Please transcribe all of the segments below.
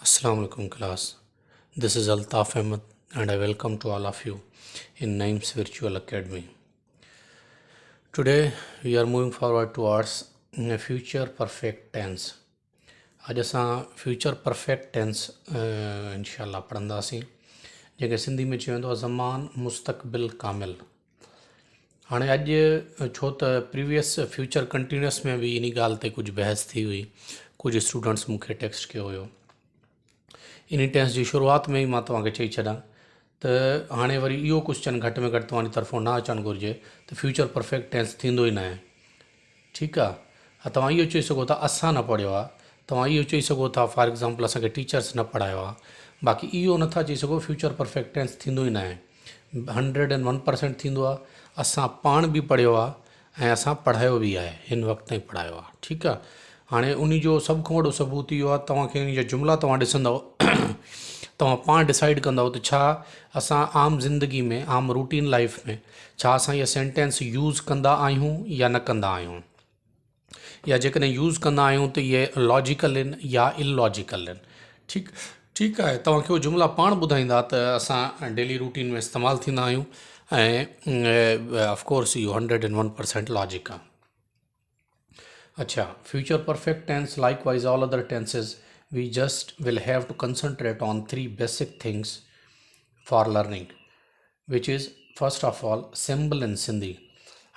Assalamu alaikum class. This is Altaf Ahmed and I welcome to all of you in Naim's Virtual Academy. Today we are moving forward towards future perfect tense. आज असां future perfect tense इंशाल्लाह पढ़ंदासीं जंहिंखे सिंधी में चयो वेंदो आहे ज़मान मुस्तक़बिल कामिल। हाणे अॼु छो त प्रीवियस फ्यूचर कंटिन्यूअस में बि इन ॻाल्हि ते कुझु बहस थी हुई, कुझु स्टूडेंट्स मूंखे टेक्स्ट कयो हुयो। इन टेंस जी शुरूआति में ई मां तव्हांखे चई छॾां त हाणे वरी इहो क्वेश्चन घटि में घटि तव्हांजी तरफ़ो न अचणु घुरिजे त फ्यूचर परफेक्ट टेंस थींदो ई न आहे। ठीकु आहे, तव्हां इहो चई सघो था असां न पढ़ियो आहे, तव्हां इहो चई सघो था फॉर एग्ज़ाम्पल असांखे टीचर्स न पढ़ायो आहे, बाक़ी इहो नथा चई सघो फ्यूचर परफेक्ट टेंस थींदो ई न आहे। 101% थींदो आहे। असां पाण बि पढ़ियो आहे ऐं असां पढ़ायो बि आहे, हिन वक़्त ताईं पढ़ायो आहे। ठीकु आहे, हाणे उन जो सभु खां वॾो सबूत इहो आहे, तव्हांखे इन जा जुमिला तव्हां ॾिसंदव तव्हां पाण डिसाइड कंदव त छा असां आम ज़िंदगी में, आम रूटीन लाइफ में छा असां इहा सेंटेंस यूज़ कंदा आहियूं या न कंदा आहियूं, या जेकॾहिं यूज़ कंदा आहियूं त इहे लॉजिकल आहिनि या इलॉजिकल आहिनि। ठीकु आहे, तव्हांखे उहे जुमिला पाण ॿुधाईंदा त असां डेली रूटीन में इस्तेमालु थींदा आहियूं ऐं ऑफकोर्स इहो 101% लॉजिक आहे। अच्छा, future perfect tense likewise all other tenses we just will have to concentrate on 3 basic things for learning, which is first of all symbol in Sindhi.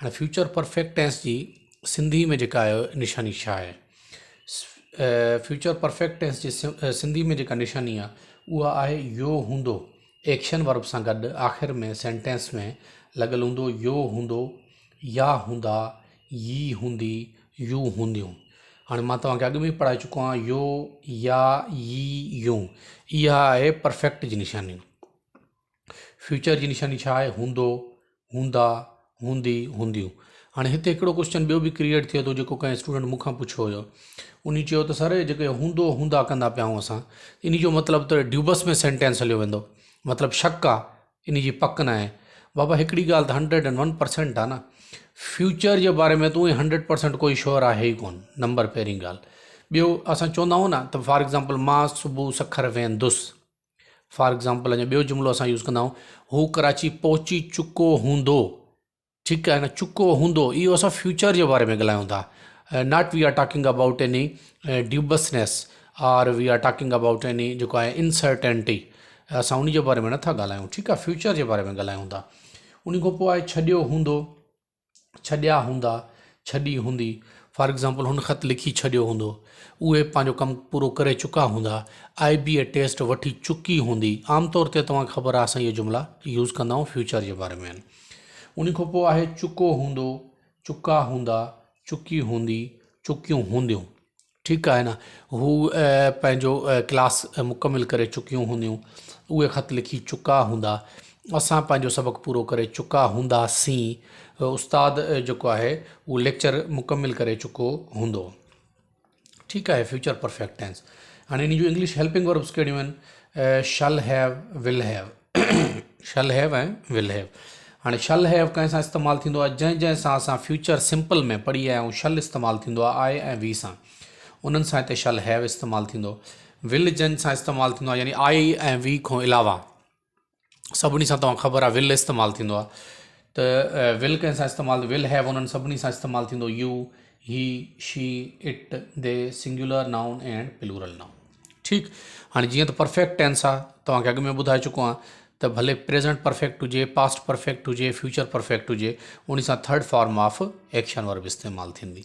And future perfect tense जी सिंधी में जेका आहे निशानी छा आहे? Future perfect tense जी सिंधी में जेका निशानी आहे उहा आहे यो हूंदो, एक्शन वर्ब सां गॾु आख़िर में सेंटेंस में लॻल हूंदो यो हूंदो, या हूंदा, यी हूंदी, यू हूंदियूं। हाणे मां तव्हांखे अॻु में ई पढ़ाए चुको आहियां यो, या, यी, यूं, इहा आहे परफेक्ट जी निशानी। फ्यूचर जी निशानी छा आहे? हूंदो, हूंदा, हूंदी, हूंदियूं। हाणे हिते हिकिड़ो क्वेश्चन ॿियो बि क्रिएट थिए थो जेको कंहिं स्टूडेंट मूंखां पुछियो हुयो। उन चयो त सर जेके हूंदो हूंदा कंदा पिया आहियूं असां, इन जो मतिलबु त ड्यूबस में सेंटेंस हलियो वेंदो, मतिलबु शक आहे, इन जी पक न आहे। बाबा हिकिड़ी ॻाल्हि त 101% आहे न, फ्यूचर जे बारे में तूं 100% कोई श्योर आहे ई कोन, नंबर पहिरीं ॻाल्हि। ॿियो असां चवंदा आहियूं न त फॉर एग्ज़ाम्पल मां सुबुह सखर वेंदुसि, फॉर एग्ज़ाम्पल अञा ॿियो जुमिलो असां यूज़ कंदा आहियूं, हू कराची पहुची चुको हूंदो। ठीकु आहे न, चुको हूंदो, इहो असां फ्यूचर जे बारे में ॻाल्हायूं था, not we are talking about any dubiousness और we are talking about any जेको आहे इनसर्टेनिटी, असां उन जे बारे में नथा ॻाल्हायूं। ठीकु आहे, फ्यूचर जे बारे में ॻाल्हायूं था। उन खां पोइ आहे छॾियो हूंदो, छॾिया हूंदा, छॾी हूंदी। फॉर एग्ज़ाम्पल हुन ख़त लिखी छॾियो हूंदो, उहे पंहिंजो कमु पूरो करे चुका हूंदा, IBA टेस्ट वठी चुकी हूंदी। आमतौर ते तव्हांखे ख़बर आहे असां इहे जुमिला यूज़ कंदा आहियूं फ्यूचर जे बारे में। उन खां पोइ आहे चुको हूंदो, चुका हूंदा, चुकी हूंदी, चुकियूं हूंदियूं। ठीकु आहे न, हू पंहिंजो क्लास मुकमिल करे चुकियूं हूंदियूं, उहे ख़त लिखी चुका हूंदा, असां पंहिंजो सबक़ु पूरो करे चुका हूंदासीं, उस्ताद जेको आहे उहो लेक्चर मुकमिल करे चुको हूंदो। ठीकु आहे, फ्यूचर परफेक्ट टेंस। हाणे इन जूं इंग्लिश हेल्पिंग वर्ब्स कहिड़ियूं आहिनि? शल have, will have, shall have ऐं विल हैव। हाणे शल हैव कंहिं सां इस्तेमालु थींदो आहे? जंहिं सां असां फ्यूचर सिंपल में पढ़ी आया आहियूं शल इस्तेमालु थींदो आहे आई ऐं वी सां, उन्हनि सां हिते शल हैव इस्तेमालु थींदो। विल जंहिं सां इस्तेमालु थींदो आहे यानी आई ऐं वी खां अलावा सभिनी सां तव्हां ख़बर आहे विल इस्तेमालु थींदो आहे, त विल कंहिं सां इस्तेमालु, विल हैव उन्हनि सभिनी सां इस्तेमालु थींदो, you, he, she, it, they, singular noun and plural noun. ठीकु, हाणे जीअं त परफेक्ट टेंस आहे, तव्हांखे अॻु में ॿुधाए चुको आहियां त भले प्रेज़ेंट परफेक्ट हुजे, पास्ट परफेक्ट हुजे, फ्यूचर परफेक्ट हुजे, उन सां third form of action verb इस्तेमालु थींदी।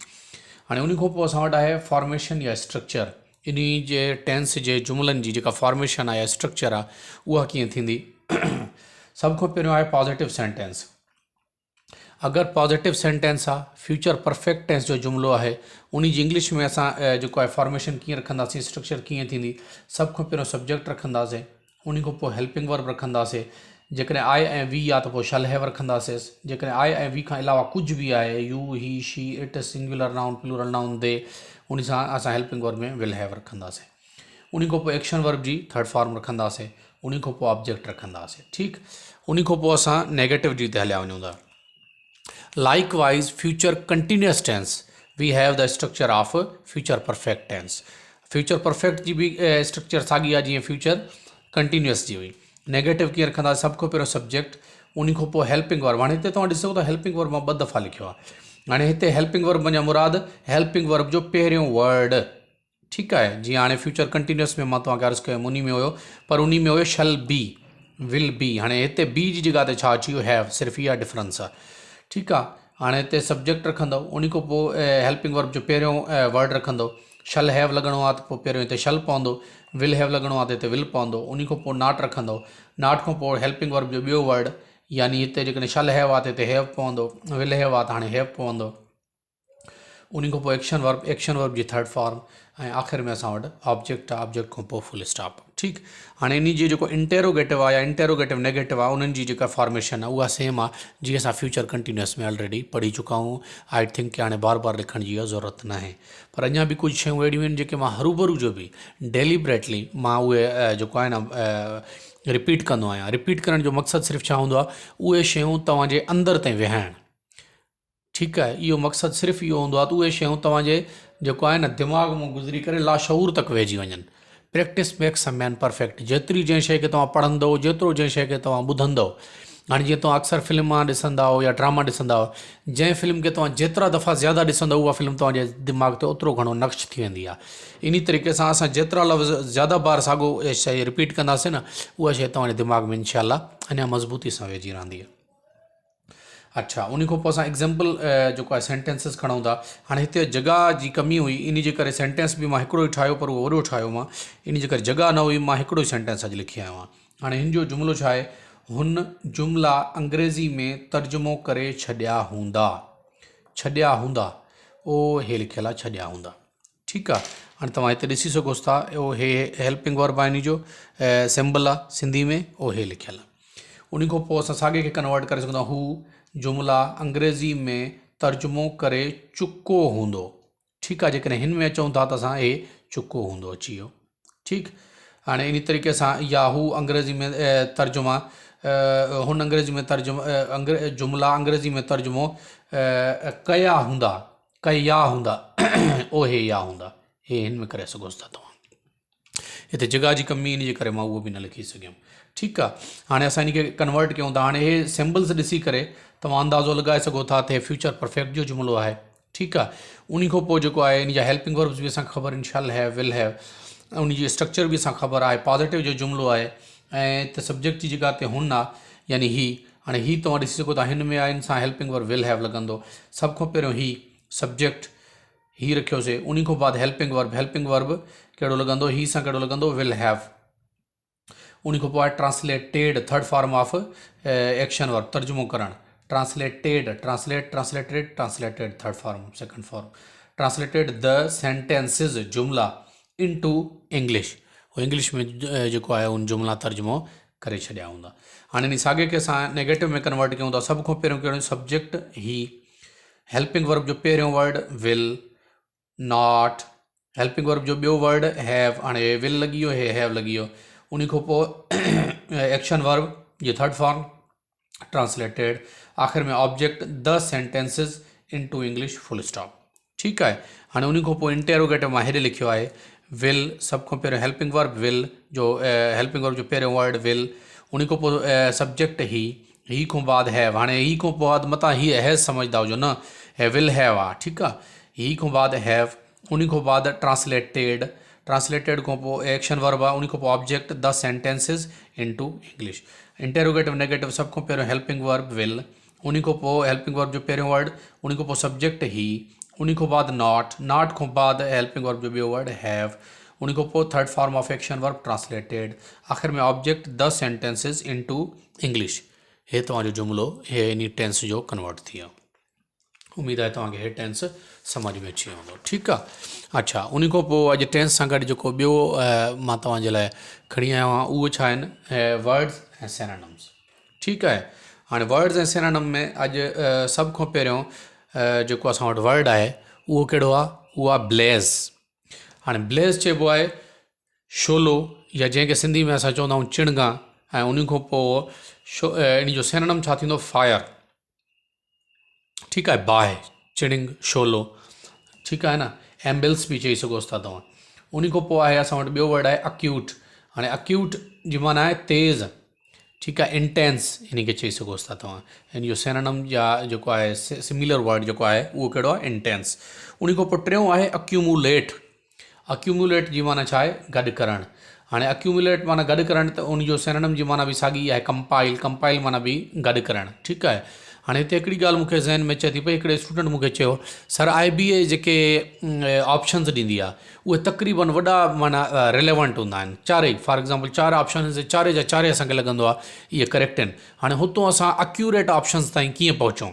हाणे उन खां पोइ असां वटि आहे फॉर्मेशन या स्ट्रक्चर। इन जे टेंस जे जुमिलनि जी जेका फॉर्मेशन आहे या स्ट्रक्चर आहे उहा कीअं थींदी? सभ खां पहिरियों आहे पॉज़िटिव सेंटेंस। अगरि पॉज़िटिव सेंटेंस आहे, फ्यूचर परफेक्ट टेंस जो जुमिलो आहे, उन जी इंग्लिश में असां जेको आहे फॉर्मेशन कीअं रखंदासीं, स्ट्रक्चर कीअं थींदी? सभ खां पहिरियों सब्जेक्ट रखंदासीं, उन खां पोइ हेल्पिंग वर्ब रखंदासीं, जेकॾहिं आई ऐं वी आहे त पोइ शल हैव रखंदासीं, जेकॾहिं आई ऐं वी खां अलावा कुझु बि आहे, you, he, she, it, singular noun, plural noun, they, उन सां असां हेल्पिंग वर्ब में विल हैव रखंदासीं। उन खां पोइ एक्शन वर्ब जी थर्ड फॉर्म रखंदासीं, उन खां पोइ ऑब्जेक्ट रखंदासीं। ठीकु, उन खां पोइ असां नेगेटिव जी ते हलिया वञूं था। Likewise, future continuous tense, we have the structure of future perfect tense. Future perfect जी भी स्ट्रक्चर साॻी आहे जीअं फ्यूचर कंटिन्यूअस जी हुई। नेगेटिव कीअं रखंदा, सभ खां पहिरियों सब्जेक्ट, उन खां पोइ हेल्पिंग वर्ब। हाणे हिते तव्हां ॾिसो त हेल्पिंग वर्ब मां 2 दफ़ा लिखियो आहे। हाणे हिते हेल्पिंग वर्ब वञा मुराद हेल्पिंग वर्ब जो पहिरियों वर्ड, ठीकु आहे। जीअं हाणे फ्यूचर कंटिन्यूअस में मां तव्हांखे अर्ज़ु कयो उन में हुयो, पर उन में हुयो शल बी, विल बी। हाणे हिते बी जी जॻह ते छा अची वियो, हैव। सिर्फ़ु इहा डिफरेंस आहे, ठीकु आहे। हाणे हिते सब्जेक्ट रखंदव, उन खां पोइ हेल्पिंग वर्ब जो पहिरियों वर्ड रखंदव। शल हैव लॻणो आहे त पोइ पहिरियों हिते शल पवंदो, विल हैव लॻणो आहे त हिते विल पवंदो, उन खां पोइ नॉट रखंदव। नॉट खां पोइ हेल्पिंग वर्ब जो ॿियो वर्ड, यानी हिते जेकॾहिं शल हैव आहे त हिते हैव पवंदो, विल हैव आहे त हाणे हैव पवंदो। उन खां पोइ एक्शन वर्ब जी थर्ड फॉर्म, ऐं आख़िर में असां वटि ऑब्जेक्ट आहे। ऑब्जेक्ट खां पोइ फुल स्टॉप, ठीकु। हाणे इन जी जेको इंटेरोगेटिव आहे या इंटेरोगेटिव नेगेटिव आहे, उन्हनि जी जेका फॉर्मेशन आहे उहा सेम आहे जीअं असां फ्यूचर कंटिन्यूअस में ऑलरेडी पढ़ी चुका आहियूं। आई थिंक कि हाणे बार बार लिखण जी ज़रूरत न आहे, पर अञा बि कुझु शयूं अहिड़ियूं आहिनि जेके मां हरूभरू जो बि डेलिबरेटली मां उहे जेको आहे न रिपीट कंदो आहियां। रिपीट करण जो मक़सदु सिर्फ़ु छा हूंदो आहे, उहे शयूं तव्हांजे अंदरि ताईं विहाइण, ठीकु आहे। इहो मक़सदु सिर्फ़ु इहो हूंदो आहे त उहे शयूं तव्हांजे जेको आहे न दिमाग़ मां गुज़री करे लाशऊर तक वेहिजी वञनि। Practice makes a man perfect. जेतिरी जंहिं शइ खे तव्हां पढ़ंदव, जेतिरो जंहिं शइ खे तव्हां ॿुधंदव, हाणे जीअं तव्हां अक्सर फिल्म ॾिसंदा हो या ड्रामा ॾिसंदा हो, जंहिं फिल्म खे तव्हां जेतिरा दफ़ा ज़्यादा ॾिसंदव उहा फिल्म तव्हांजे दिमाग़ ते ओतिरो घणो नक्श थी वेंदी आहे। इन तरीक़े सां असां जेतिरा लफ़्ज़ ज़्यादा बार साॻियो शइ रिपीट कंदासीं न, उहा शइ तव्हांजे दिमाग़ में इंशाअल्लाह अञा मज़बूती सां वेहिजी रहंदी आहे। अच्छा, उन खां पोइ असां एग्ज़ाम्पल जेको आहे सेंटेंसिस खणूं था। हाणे हिते जॻह जी कमी हुई, इन जे करे सेंटेंस बि मां हिकिड़ो ई ठाहियो, पर उहो वॾो ठाहियो मां। इन जे करे जॻह न हुई, मां हिकिड़ो ई सेंटेंस अॼु लिखी आयो आहियां। हाणे हिन जो जुमिलो छा आहे, हुन जुमिला अंग्रेज़ी में तर्जुमो करे छॾिया हूंदा। छॾिया हूंदा, ओ हे लिखियलु आहे, छॾिया हूंदा, ठीकु आहे। हाणे तव्हां हिते ॾिसी सघोसि था, उहो हे हेल्पिंग वर्ब आहे, इन जो सिंबल आहे सिंधी में, उहो हे लिखियलु आहे। उन खां पोइ असां साॻे खे कन्वर्ट करे सघंदा आहियूं, हू जुमिला अंग्रेज़ी में तर्जुमो करे चुको हूंदो, ठीकु आहे। जेकॾहिं हिन में अचूं था त असां हे चुको हूंदो अची वियो, ठीकु। हाणे इन तरीक़े सां या हू अंग्रेज़ी में तर्जुमा, हुन अंग्रेज़ी में तर्जुमा, जुमिला अंग्रेज़ी में तर्जुमो कया हूंदा, कया हूंदा, ओ हे या हूंदा, हे हिन में करे सघोसि था तव्हां। हिते जॻह जी कमी, इन जे करे मां उहो बि न लिखी सघियुमि, ठीकु आहे। हाणे असां इन खे कन्वर्ट कयूं था। हाणे हे सिंबल्स ॾिसी करे तव्हां अंदाज़ो लॻाए सघो था त हे फ्यूचर परफेक्ट जो जुमिलो आहे, ठीकु आहे। उन खां पोइ जेको आहे इन जा हेल्पिंग वर्ब्स बि असांखे ख़बर आहिनि, शल हैव, विल हैव, उन जी स्ट्रक्चर बि असांखे ख़बर आहे। पॉज़िटिव जो जुमिलो आहे, ऐं हिते सब्जेक्ट जी जॻह ते हुन आहे, यानी ही। हाणे ही तव्हां ॾिसी सघो था, हिन में आहे, इन सां हेल्पिंग वर्ब विल हैव लॻंदो। सभ खां पहिरियों ही सब्जेक्ट ही रखियोसीं, उन खां बाद हेल्पिंग वर्ब। हेल्पिंग वर्ब कहिड़ो लॻंदो, ही सां कहिड़ो लॻंदो, विल हैव। उन खां पोइ आहे translated, third form of action verb, तर्जुमो करणु। Translated, translated, third form, second form. Translated the sentences, जुमला, इनटू इंग्लिश। वो इंग्लिश में जेको आहे उन जुमला तर्जुमो करे छॾिया हूंदा। हाणे इन साॻे खे असां नेगेटिव में कन्वर्ट कयूं था। सभ खां पहिरियों कहिड़ो, सब्जेक्ट ही, हेल्पिंग वर्ब जो पहिरियों word will, not, helping verb जो ॿियो वर्ड हैव, हाणे विल लॻी वियो, हे हैव लॻी वियो। उन खां पोइ एक्शन वर्ब जी थर्ड फॉर्म, ट्रांसलेटेड, आख़िर में object the sentences into English, full stop, ठीकु आहे। हाणे उन खां पोइ इंटेरोगेटिव मां हेॾे लिखियो आहे, विल, सभ खां पहिरियों हेल्पिंग वर्ब विल जो हेल्पिंग वर्ब जो पहिरियों वर्ड विल, उन खां पोइ सब्जेक्ट ही खां बाद हैव। हाणे ही खां पोइ मतां ही हैज़ समझदा हुजो न, हे विल हैव आहे, ठीकु आहे। ही खां बाद हैव, उन खां बाद ट्रांसलेटेड, ट्रांसलेटेड खां पोइ एक्शन वर्ब आहे, उन खां पोइ object the sentences into English. Interrogative negative, सभ खां पहिरियों हेल्पिंग वर्ब विल, उन खां पोइ हेल्पिंग वर्ब जो पहिरियों वर्ड, उन खां पोइ सब्जेक्ट ही, उन खां बाद नॉट, नॉट खां बाद हेल्पिंग वर्ब जो ॿियो वर्ड हैव, उन खां पोइ third form of action verb translated, आख़िर में object the sentences into English. हे तव्हांजो जुमिलो हे इन टेंस जो कन्वर्ट थी वियो। उम्मीद आहे तव्हांखे हे टेंस सम्झ में अची वेंदो, ठीकु आहे। अच्छा, उन खां पोइ अॼु टेंस सां गॾु जेको ॿियो मां तव्हांजे लाइ खणी आयो आहियां, उहो छा आहिनि, वर्ड्स ऐं सिनोनिम्स, ठीकु आहे। हाणे वर्ड्स ऐं सिनोनिम में अॼु सभ खां पहिरियों जेको असां वटि वर्ड आहे उहो कहिड़ो आहे, उहो आहे ब्लेज़। हाणे ब्लेज़ चइबो आहे शोलो, या जंहिंखे सिंधी में असां चवंदा आहियूं चिणगा, ऐं उन खां पोइ इन जो सिनोनिम छा थींदो, फायर, ठीकु आहे। बाहि, चिणिंग, शोलो, ठीकु आहे न। एम्बिल्स बि चई सघोसि था तव्हां। उन खां पोइ आहे असां वटि ॿियो वर्ड आहे अक्यूट। हाणे अक्यूट जी माना आहे तेज़, ठीकु आहे, इंटेंस इन खे चई सघोसि था तव्हां। इन जो सिनोनिम या जेको आहे सिमिलर वर्ड जेको आहे उहो कहिड़ो आहे, इंटेंस। उन खां पोइ टियों आहे अक्यूमुलेट। अक्यूमुलेट जी माना छा आहे, गॾु करणु। हाणे अक्यूमुलेट माना गॾु करणु, त उन जो सिनोनिम जी माना बि साॻी आहे कंपाइल। कंपाइल माना बि गॾु करणु, ठीकु आहे। हाणे हिते हिकिड़ी ॻाल्हि मूंखे ज़हन में अचे थी पई, हिकिड़े स्टूडेंट मूंखे चयो सर IBA जेके ऑप्शन्स ॾींदी आहे उहे तक़रीबन वॾा माना रिलेवेंट हूंदा आहिनि, चारई। फॉर एग्ज़ाम्पल 4 ऑप्शन्स, चारे जा चारे असांखे लॻंदो आहे इहे करेक्ट आहिनि। हाणे हुतो असां अक्यूरेट ऑप्शन्स ताईं कीअं पहुचूं,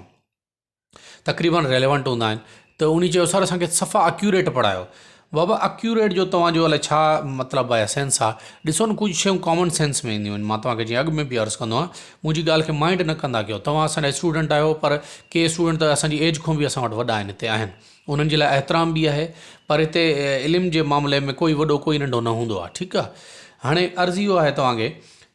तक़रीबन रिलेवेंट हूंदा आहिनि। त उन चयो सर असांखे सफ़ा अक्यूरेट पढ़ायो। बाबा अक्यूरेट जो तव्हांजो अलाए छा मतिलबु आहे, सेंस आहे। ॾिसो न, कुझु शयूं कॉमन सेंस में ईंदियूं आहिनि। मां तव्हांखे जीअं अॻु में बि अर्ज़ु कंदो आहियां, मुंहिंजी ॻाल्हि खे माइंड न कंदा कयो। तव्हां असांजा स्टूडेंट आहियो, पर के स्टूडेंट त असांजी एज खां बि असां वटि वॾा आहिनि, हिते आहिनि। उन्हनि जे लाइ एतिराम बि आहे, पर हिते इल्म जे मामले में कोई वॾो कोई नंढो न हूंदो आहे, ठीकु आहे। हाणे अर्ज़ु इहो आहे तव्हांखे,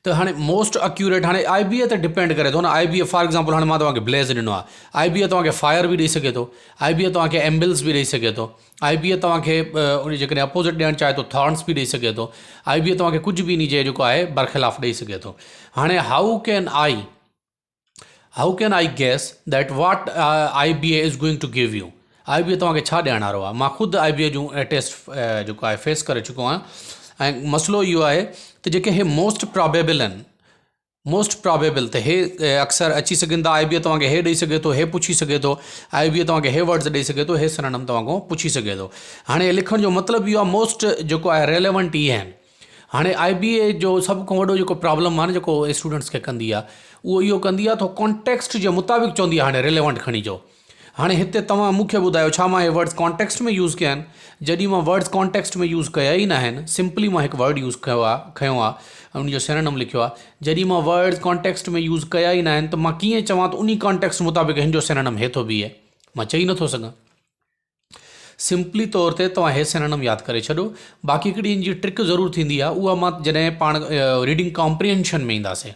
त हाणे मोस्ट अक्यूरेट हाणे IBA ते डिपेंड करे थो न। IBA फॉर एग्ज़ाम्पल हाणे मां तव्हांखे ब्लेज़ ॾिनो आहे, IBA तव्हांखे फायर बि ॾेई सघे थो, IBA तव्हांखे एम्बिल्स बि ॾेई सघे थो, IBA तव्हांखे उन जेकॾहिं अपोज़िट ॾियणु चाहे थो थॉर्न्स बि ॾेई सघे थो, IBA तव्हांखे कुझु बि इन जे जेको आहे बरख़िलाफ़ ॾेई सघे थो। हाणे how can I guess that what IBA is going to give you. IBA तव्हांखे छा ॾियणु वारो आहे। मां ख़ुदि IBA जूं टेस्ट जेको आहे फेस करे चुको आहियां, ऐं मसइलो इहो आहे त जेके हे मोस्ट प्रॉबेबल आहिनि, मोस्ट प्रॉबेबल त हे अक्सर अची सघनि था। IBA तव्हांखे हे ॾेई सघे थो, हे पुछी सघे थो, IBA तव्हांखे हे वर्ड्स ॾेई सघे थो, हे सिनोनिम तव्हांखां पुछी सघे थो। हाणे लिखण जो मतिलबु इहो आहे मोस्ट जेको आहे रेलेवेंट इहे आहिनि। हाणे IBA जो सभु खां वॾो जेको प्रॉब्लम आहे न, जेको स्टूडेंट्स खे कंदी आहे, उहो इहो कंदी आहे त कॉन्टेक्स्ट जे मुताबिक़ चवंदी आहे हाणे रिलेवेंट खणी अचो। हाणे हिते तव्हां मूंखे ॿुधायो छा मां हे वर्ड्स कॉन्टेक्स्ट में यूज़ कया आहिनि। जॾहिं मां वर्ड्स कॉन्टेक्स्ट में यूज़ कया ई न आहिनि, सिंपली मां हिकु वर्ड यूज़ खयो आहे, उन जो सिनोनिम लिखियो आहे। जॾहिं मां वर्ड्स कॉन्टेक्स्ट में यूज़ कया ई न आहिनि, त मां कीअं चवां त उन कॉन्टेक्स्ट मुताबिक़ हिन जो सिनोनिम हे थो बीहे, मां चई नथो सघां। सिंपली तौर ते तव्हां हे सिनोनिम यादि करे छॾो। बाक़ी हिकिड़ी इन जी ट्रिक ज़रूरु थींदी आहे, उहा मां जॾहिं पाण रीडिंग कॉम्प्रिहेंशन में ईंदासीं,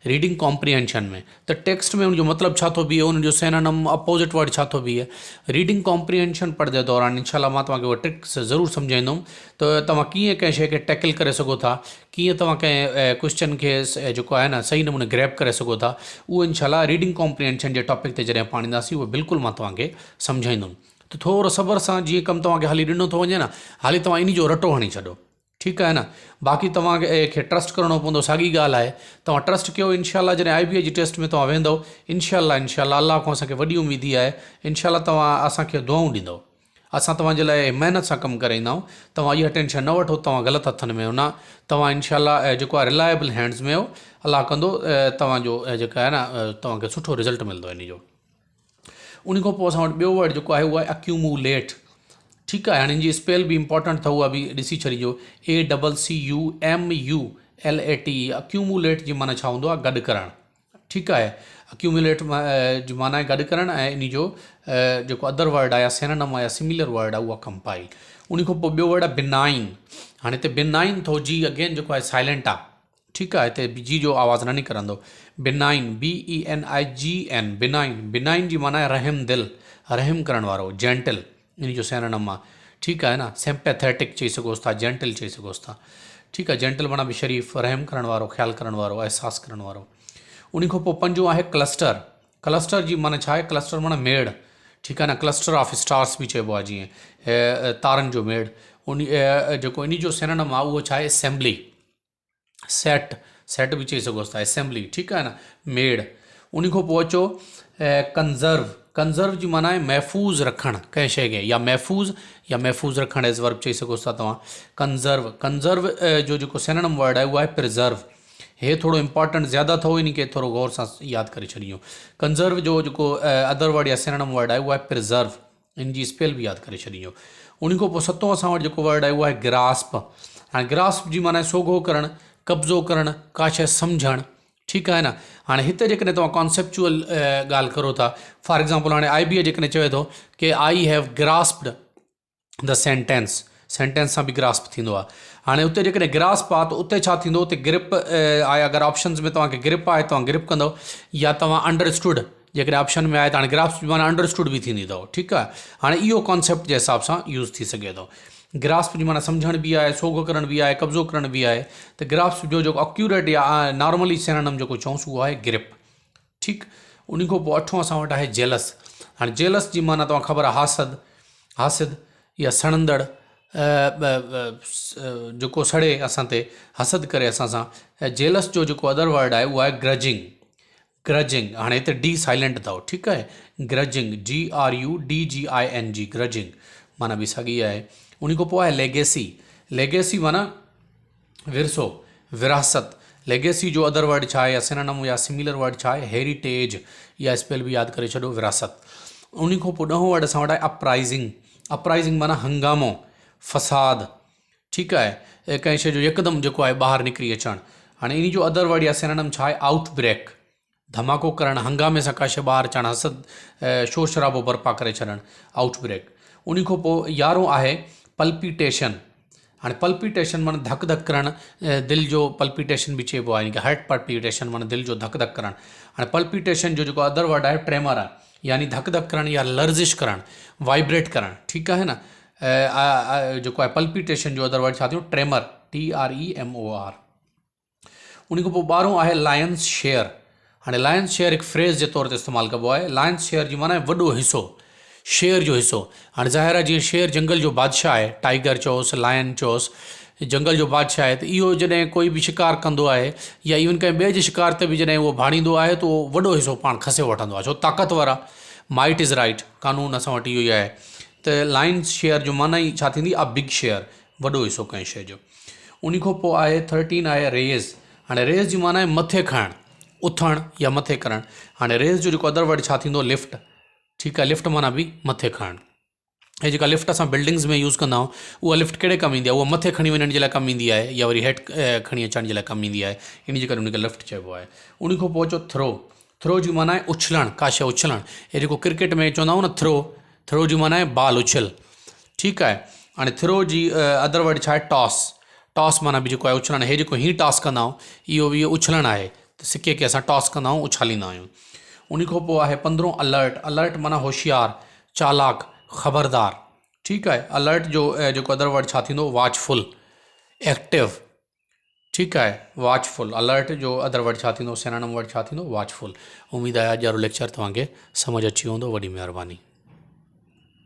रीडिंग कॉम्प्रिहेंशन में, त टेक्स्ट में उनजो मतिलबु छा थो बीहे, उनजो सिनोनिम अपोज़िट वर्ड छा थो बीहे। रीडिंग कॉम्प्रिहेंशन पढ़ंदे दौरान इंशाल्लाह मां तव्हांखे उहा ट्रिक्स ज़रूरु सम्झाईंदुमि, त तव्हां कीअं कंहिं शइ खे टैकल करे सघो था, कीअं तव्हां कंहिं क्वेश्चन खे जेको आहे न सही नमूने ग्रैब करे सघो था। उहो इंशाल्लाह रीडिंग कॉम्प्रिहेंशन जे टॉपिक ते जॾहिं पाण ईंदासीं, उहो बिल्कुलु मां तव्हांखे सम्झाईंदुमि। त थोरो सब्र सां जीअं कमु तव्हांखे हाली ॾिनो थो वञे न, हाली तव्हां इन जो रटो हणी छॾो, ठीकु आहे न। बाक़ी तव्हांखे ट्रस्ट करिणो पवंदो, साॻी ॻाल्हि आहे। तव्हां ट्रस्ट कयो, इंशाल्लाह जॾहिं IBA जी टेस्ट में तव्हां वेंदव, इंशाल्लाह अल्लाह खां असांखे वॾी उमेद आहे, इंशाल्लाह तव्हां असांखे दुआऊं ॾींदव। असां तव्हांजे लाइ महिनत सां कमु करे ईंदा आहियूं। तव्हां इहा टेंशन न वठो, तव्हां ग़लति हथनि में हुना, तव्हां इंशाल्लाह जेको आहे रिलायबल हैंड्स में हो। अल्लाह कंदो तव्हांजो जेका आहे न तव्हांखे सुठो रिज़ल्ट मिलंदो इन जो। उन खां पोइ असां वटि ॿियो वर्ड जेको आहे उहो आहे अक्यूमुलेट, ठीकु आहे। हाणे हिन जी स्पेल बि इंपॉर्टेंट अथव, उहा बि ॾिसी छॾिजो, ACCUMULATE। अक्यूमुलेट जी माना छा हूंदो आहे, गॾु करणु, ठीकु आहे। अक्यूमुलेट जी माना आहे गॾु करणु, ऐं इन जो जेको अदर वर्ड आहे या सिनोनिम आहे या सिमिलर वर्ड आहे उहा कंपाइल। उन खां पोइ ॿियो वर्ड आहे बिनाइन। हाणे हिते बिनाइन थो जी अगेन जेको आहे साइलेंट आहे, ठीकु आहे। हिते जी जो आवाज़ु न निकिरंदो। बिनाइन, BENIGN, बिनाइन जी माना आहे रहम दिल, रहम करण वारो, जेंटल इन जो सिनोनिम आहे, ठीकु आहे न। सिंपैथेटिक चई सघोसि था, जेंटल चई सघोसि था, ठीकु आहे। जेंटल माना बि शरीफ़, रहम करण वारो, ख़्यालु करण वारो, अहसासु करण वारो। उन खां पोइ पंजो आहे क्लस्टर। क्लस्टर जी माना छा आहे, क्लस्टर माना मेड़, ठीकु आहे न। क्लस्टर ऑफ स्टार्स बि चइबो आहे, जीअं तारनि जो मेड़। उन जेको इन जो सिनोनिम आहे उहो छा आहे, असेंबली, सेट बि चई सघोसि था, असेंबली, ठीकु आहे न, मेड़। उन खां पोइ अचो कंज़र्व जी माना आहे महफ़ूज़ रखणु कंहिं शइ खे, या महफ़ूज़ रखणु एज़ वर्ब चई सघोसि था तव्हां। कंज़र्व जो जेको सिनोनिम वर्ड आहे उहो आहे प्रिज़र्व। हे थोरो इंपॉर्टेंट ज़्यादा अथव, इन खे थोरो गौर सां यादि करे छॾियो। कंज़र्व जो जेको अदर वर्ड या सिनोनिम वर्ड आहे उहो आहे प्रिज़र्व, इन जी स्पेल बि यादि करे छॾियो। उन खां पोइ सतों असां वटि जेको वर्ड आहे उहो आहे ग्रास्प। हाणे ग्रास्प जी माना आहे सोघो करणु, कब्ज़ो करणु, का शइ सम्झणु, ठीकु आहे न। हाणे हिते जेकॾहिं तव्हां कॉन्सेप्चुअल ॻाल्हि करो था, फॉर एग्ज़ाम्पल हाणे IBA जेकॾहिं चवे थो कि आई हैव ग्रास्प्ड द सेंटेंस सां बि ग्रास्प थींदो आहे। हाणे उते जेकॾहिं ग्रास्प आहे त उते छा थींदो, उते ग्रिप आहे। अगरि ऑप्शन्स में तव्हांखे ग्रिप आहे तव्हां ग्रिप कंदव, या तव्हां अंडरस्टूड जेकॾहिं ऑप्शन में आहे त हाणे ग्रास्प माना अंडरस्टूड बि थींदी अथव, ठीकु आहे। हाणे इहो कॉन्सेप्ट जे हिसाब सां यूज़ थी सघे थो। ग्रास्प जी माना सम्झण भी आहे, सोग करण भी आहे, कब्ज़ो करण भी आहे। त ग्रास्प जो जेको अक्यूरेट या नॉर्मली सिनोनिम जेको चऊंसि उहो आहे ग्रिप। ठीकु, उन खां पोइ अठों असां वटि आहे जेलस। हाणे जेलस जी माना तव्हां ख़बर आहे हासिद या सड़ंदड़, जेको सड़े असां ते, हसद करे असां सां। जेलस जो जेको अदर वर्ड आहे उहो आहे ग्रजिंग। हाणे हिते डी साइलेंट अथव, ठीकु आहे। ग्रजिंग, GRUDGING, ग्रजिंग माना बि साॻी आहे। उन खां पोइ आहे लेगेसी माना विरसो, विरासत। लेगेसी जो अदर वर्ड छा आहे या सिनोनिम या सिमिलर वर्ड छा आहे? हेरिटेज, या स्पेल बि यादि करे छॾो, विरासत। उन खां पोइ ॾहों वर्ड असां वटि आहे अपराइज़िंग माना हंगामो, फसाद। ठीकु आहे, कंहिं शइ जो यकदमि जेको आहे ॿाहिरि निकिरी अचणु। हाणे इन जो अदर वर्ड या सिनोनिम छा आहे? आउटब्रेक, धमाको करणु, हंगामे सां का शइ ॿाहिरि अचणु, हसद, शोर शराबो बर्पा करे छॾणु, आउटब्रेक। उन खां पोइ 11हों आहे पल्पिटेशन। हाणे पल्पिटेशन माना धक धक करणु, दिलि जो पल्पिटेशन बि चइबो आहे, यानी कि हार्ट पल्पिटेशन माना दिलि जो धक धक करणु। हाणे पल्पिटेशन जो जेको अदर वर्ड आहे ट्रेमर आहे, यानी धक धक करणु या लर्जिश करणु, वाइब्रेट करणु। ठीकु आहे न। जेको आहे पल्पिटेशन जो अदर वर्ड छा थियो? Tremor, TREMOR। उन खां पोइ 12हों आहे लायंस शेयर। हाणे लायंस शेयर हिकु फ्रेज़ जे तौर ते इस्तेमालु कबो आहे। लायंस शेयर जी माना आहे वॾो हिसो, शेर जो हिसो। हाणे ज़ाहिर आहे जीअं शेर जंगल जो बादशाह आहे, टाइगर चओसि, लायन चओसि, जंगल जो बादशाह आहे, त इहो जॾहिं कोई बि शिकार कंदो आहे या इवन कंहिं ॿिए जे शिकार ते बि जॾहिं उहो भाड़ींदो आहे त उहो वॾो हिसो पाण खसे वठंदो आहे, छो ताक़तवर आहे। माइट इज़ राइट, कानून असां वटि इहो ई आहे। त लायंस शेयर जो माना ई छा थींदी? आहे बिग शेयर, वॾो हिसो कंहिं शइ जो। उन खां पोइ आहे 13 आहे रेज़। हाणे रेज़ जी माना आहे मथे खणणु, उथणु या मथे करणु। हाणे रेज़ जो जेको अदर वर्ड छा थींदो? लिफ्ट। ठीकु आहे, लिफ्ट माना बि मथे खणणु। हे जेका लिफ्ट असां बिल्डिंग्स में यूज़ कंदा आहियूं, उहा लिफ्ट कहिड़े कमु ईंदी आहे? उहा मथे खणी वञण जे लाइ कमु ईंदी आहे, या वरी हेठि खणी अचण जे लाइ कमु ईंदी आहे। इन जे करे उनखे लिफ्ट चइबो आहे। उन खां पोइ अचो थ्रो जी माना आहे उछलणु, का शइ उछलणु। हे जेको क्रिकेट में चवंदा आहियूं न थ्रो जी माना आहे बाल उछल। ठीकु आहे। हाणे थ्रो जी अदर वर्ड छा आहे? टॉस माना बि जेको आहे उछलणु। हे जेको टॉस कंदा आहियूं, इहो उछलणु आहे। त सिके खे असां टॉस कंदा आहियूं, उछालींदा आहियूं। उन खां पोइ आहे 15हों अलर्ट माना होशियारु, चालाक, ख़बरदार। ठीकु आहे। अलर्ट जो जेको अदर वर्ड छा थींदो? Watchful, active. ठीकु आहे, वॉचफुल। अलर्ट जो अदर वर्ड छा थींदो? सिनोनिम वर्ड छा थींदो? वॉचफुल। उमेदु आहे अॼु वारो लेक्चर तव्हांखे सम्झ अची वेंदो। वॾी महिरबानी।